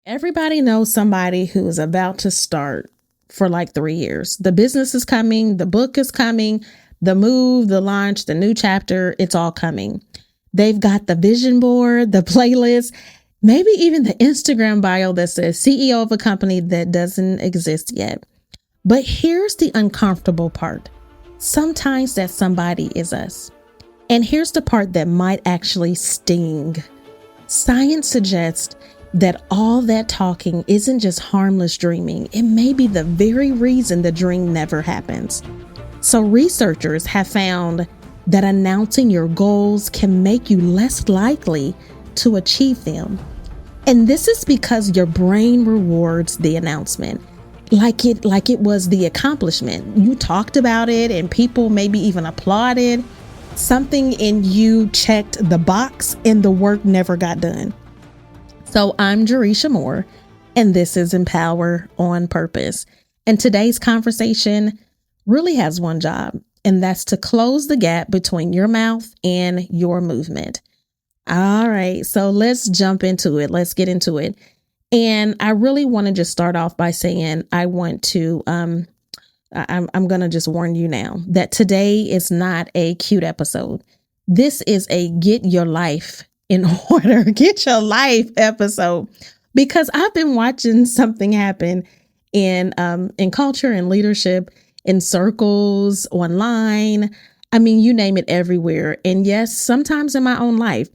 Everybody knows somebody who is about to start for like 3 years. The business is coming, the book is coming, the move, the launch, the new chapter, it's all coming. They've got the vision board, the playlist, maybe even the Instagram bio that says CEO of a company that doesn't exist yet. But here's the uncomfortable part. Sometimes that somebody is us. And here's the part that might actually sting. Science suggests that all that talking isn't just harmless dreaming. It may be the very reason the dream never happens. So researchers have found that announcing your goals can make you less likely to achieve them. And this is because your brain rewards the announcement like it was the accomplishment. You talked about it and people maybe even applauded. Something in you checked the box and the work never got done. So I'm Jaresha Moore, and this is Empower on Purpose. And today's conversation really has one job, and that's to close the gap between your mouth and your movement. All right, so let's jump into it. Let's get into it. And I really want to just start off by saying I want to, I'm going to just warn you now that today is not a cute episode. This is a get your life in order, get your life episode, because I've been watching something happen in culture and leadership, in circles, online. I mean, you name it, everywhere. And yes, sometimes in my own life,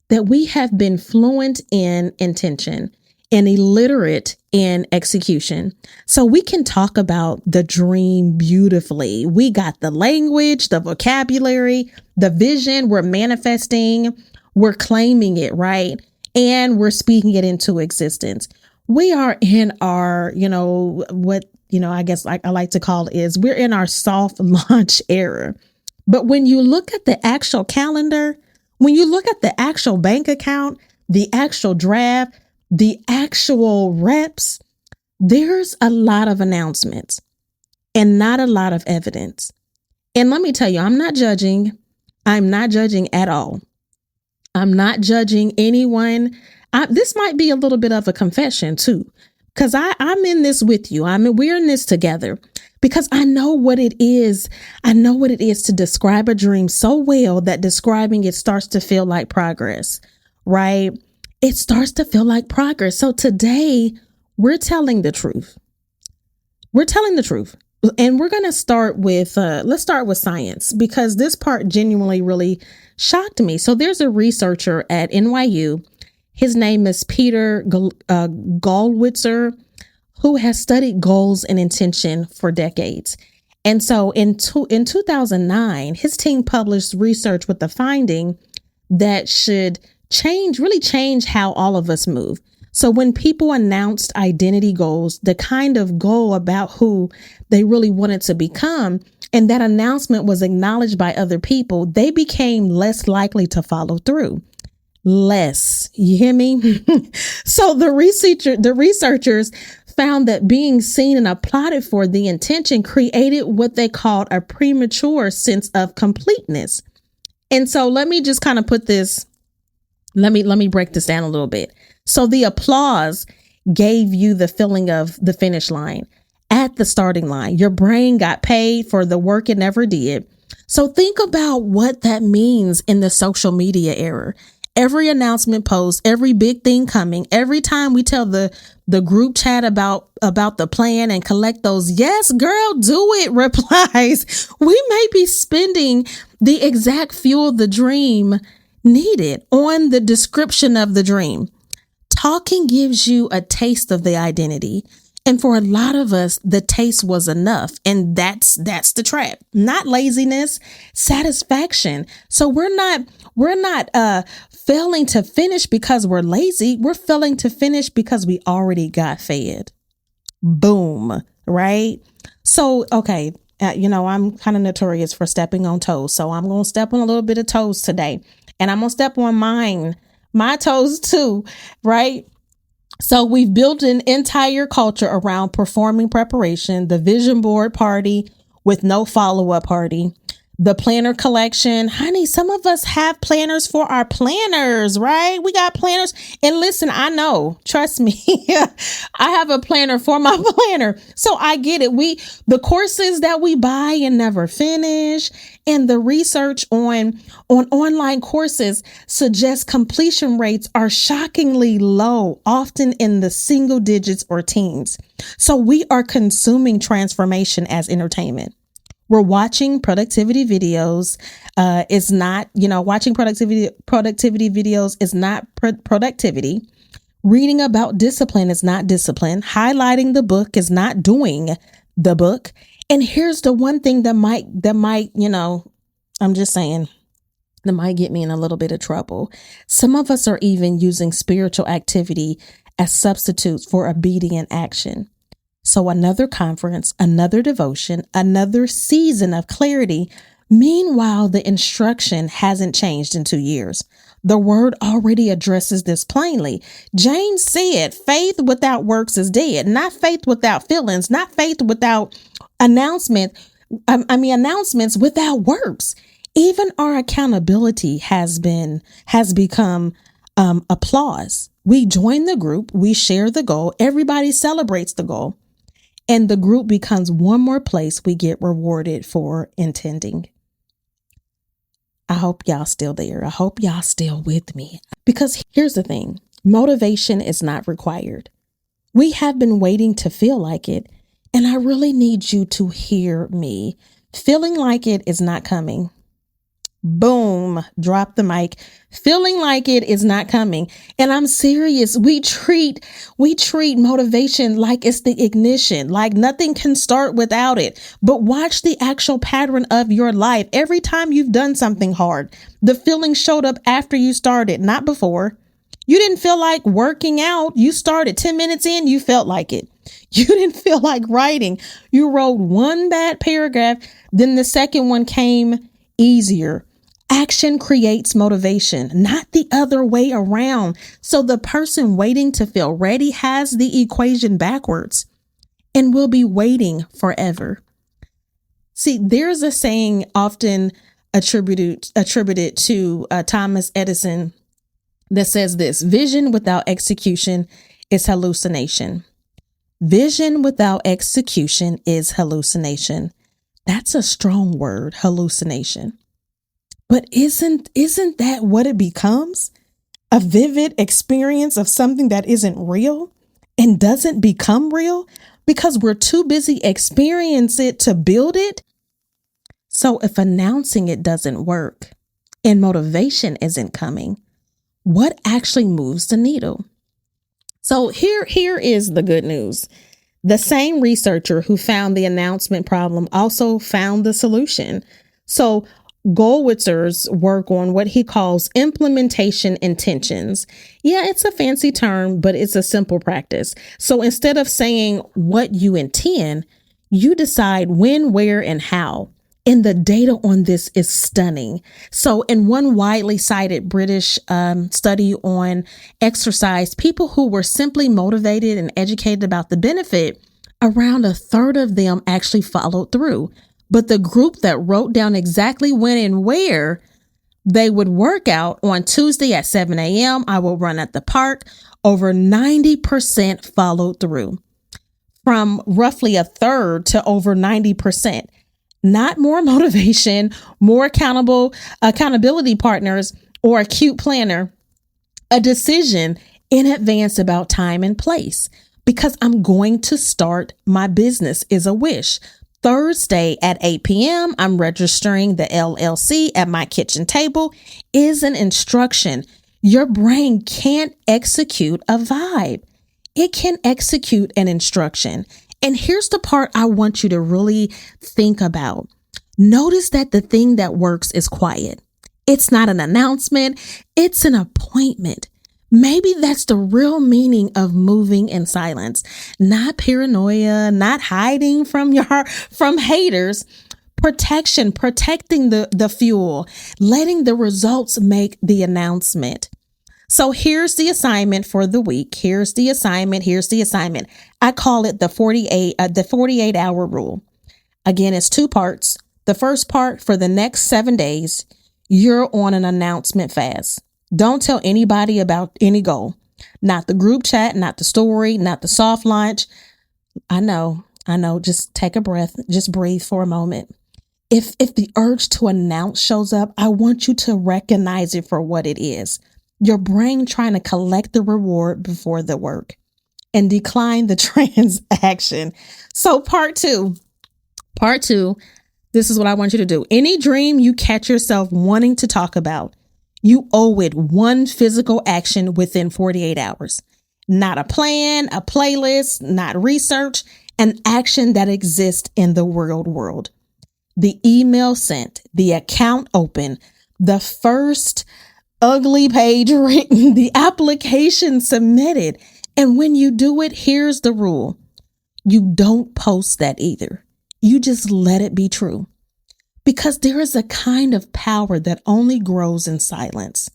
that we have been fluent in intention and illiterate in execution. So we can talk about the dream beautifully. We got the language, the vocabulary, the vision, we're manifesting, we're claiming it, right? And we're speaking it into existence. We are in our, I guess I like to call it is we're in our soft launch era. But when you look at the actual calendar, when you look at the actual bank account, the actual draft, the actual reps, there's a lot of announcements and not a lot of evidence. And let me tell you, I'm not judging. I'm not judging at all. I'm not judging anyone. This might be a little bit of a confession too, because I'm in this with you. We're in this together because I know what it is. I know what it is to describe a dream so well that describing it starts to feel like progress, right? It starts to feel like progress. So today we're telling the truth. We're telling the truth. And we're going to start with, let's start with science, because this part genuinely really shocked me. So there's a researcher at NYU. His name is Peter Gollwitzer, who has studied goals and intention for decades. And so in 2009, his team published research with the finding that should really change how all of us move. So when people announced identity goals, the kind of goal about who they really wanted to become, and that announcement was acknowledged by other people, they became less likely to follow through. Less, you hear me? So the researchers found that being seen and applauded for the intention created what they called a premature sense of completeness. And so let me just kind of put this, let me break this down a little bit. So the applause gave you the feeling of the finish line at the starting line. Your brain got paid for the work it never did. So think about what that means in the social media era. Every announcement post, every big thing coming, every time we tell the group chat about the plan and collect those "yes, girl, do it" replies, we may be spending the exact fuel the dream needed on the description of the dream. Talking gives you a taste of the identity. And for a lot of us, the taste was enough. And that's the trap. Not laziness, satisfaction. So we're not failing to finish because we're lazy. We're failing to finish because we already got fed. Boom. Right? So, okay. I'm kind of notorious for stepping on toes. So I'm going to step on a little bit of toes today. And I'm going to step on my toes too, right? So we've built an entire culture around performing preparation, the vision board party with no follow-up party, The planner collection, honey, some of us have planners for our planners, right? We got planners. And listen, I know, trust me, I have a planner for my planner. So I get it. The courses that we buy and never finish, and the research on online courses suggest completion rates are shockingly low, often in the single digits or teens. So we are consuming transformation as entertainment. We're watching productivity videos. Is not, watching productivity videos is not productivity. Reading about discipline is not discipline. Highlighting the book is not doing the book. And here's the one thing that might, I'm just saying, that might get me in a little bit of trouble. Some of us are even using spiritual activity as substitutes for obedient action. So another conference, another devotion, another season of clarity. Meanwhile, the instruction hasn't changed in 2 years. The word already addresses this plainly. James said, faith without works is dead, not faith without feelings, not faith without announcements without works. Even our accountability has become applause. We join the group, we share the goal, everybody celebrates the goal. And the group becomes one more place we get rewarded for intending. I hope y'all still there. I hope y'all still with me. Because here's the thing. Motivation is not required. We have been waiting to feel like it. And I really need you to hear me. Feeling like it is not coming. Boom, drop the mic. Feeling like it is not coming. And I'm serious. We treat motivation like it's the ignition, like nothing can start without it. But watch the actual pattern of your life. Every time you've done something hard, the feeling showed up after you started, not before. You didn't feel like working out. You started 10 minutes in, you felt like it. You didn't feel like writing. You wrote one bad paragraph, then the second one came easier. Action creates motivation, not the other way around. So the person waiting to feel ready has the equation backwards and will be waiting forever. See, there's a saying often attributed to Thomas Edison that says this: vision without execution is hallucination. Vision without execution is hallucination. That's a strong word, hallucination. But isn't that what it becomes? A vivid experience of something that isn't real and doesn't become real because we're too busy experiencing it to build it. So if announcing it doesn't work and motivation isn't coming, what actually moves the needle? So here is the good news. The same researcher who found the announcement problem also found the solution. So Goldwitzer's work on what he calls implementation intentions. Yeah, it's a fancy term, but it's a simple practice. So instead of saying what you intend, you decide when, where, and how. And the data on this is stunning. So in one widely cited British study on exercise, people who were simply motivated and educated about the benefit, around a third of them actually followed through. But the group that wrote down exactly when and where they would work out on Tuesday at 7 a.m., I will run at the park, over 90% followed through. From roughly a third to over 90%. Not more motivation, more accountability partners, or a cute planner. A decision in advance about time and place. Because I'm going to start my business is a wish. Thursday at 8 p.m., I'm registering the LLC at my kitchen table is an instruction. Your brain can't execute a vibe. It can execute an instruction. And here's the part I want you to really think about. Notice that the thing that works is quiet. It's not an announcement. It's an appointment. Maybe that's the real meaning of moving in silence, not paranoia, not hiding from haters, protecting the fuel, letting the results make the announcement. So here's the assignment for the week. Here's the assignment. I call it the 48 hour rule. Again, it's 2 parts. The first part, for the next 7 days, you're on an announcement fast. Don't tell anybody about any goal. Not the group chat, not the story, not the soft launch. I know. Just take a breath. Just breathe for a moment. If the urge to announce shows up, I want you to recognize it for what it is. Your brain trying to collect the reward before the work, and decline the transaction. So part two, this is what I want you to do. Any dream you catch yourself wanting to talk about, you owe it one physical action within 48 hours. Not a plan, a playlist, not research, an action that exists in the real world. The email sent, the account open, the first ugly page written, the application submitted. And when you do it, here's the rule. You don't post that either. You just let it be true. Because there is a kind of power that only grows in silence.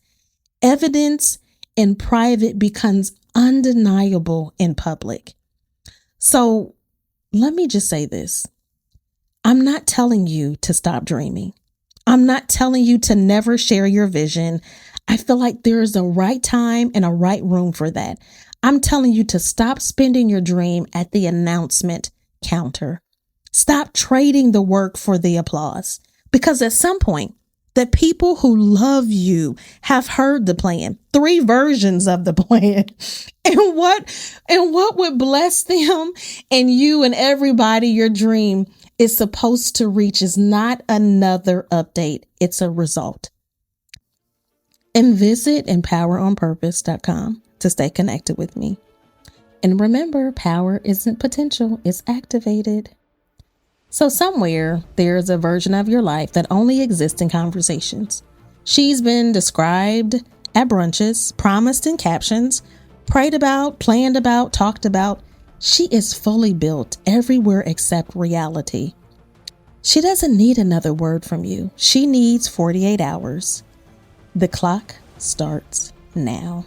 Evidence in private becomes undeniable in public. So let me just say this. I'm not telling you to stop dreaming. I'm not telling you to never share your vision. I feel like there is a right time and a right room for that. I'm telling you to stop spending your dream at the announcement counter. Stop trading the work for the applause, because at some point, the people who love you have heard the plan, 3 versions of the plan, and what would bless them and you and everybody your dream is supposed to reach is not another update. It's a result. And visit empoweronpurpose.com to stay connected with me. And remember, power isn't potential, it's activated. So somewhere there's a version of your life that only exists in conversations. She's been described at brunches, promised in captions, prayed about, planned about, talked about. She is fully built everywhere except reality. She doesn't need another word from you. She needs 48 hours. The clock starts now.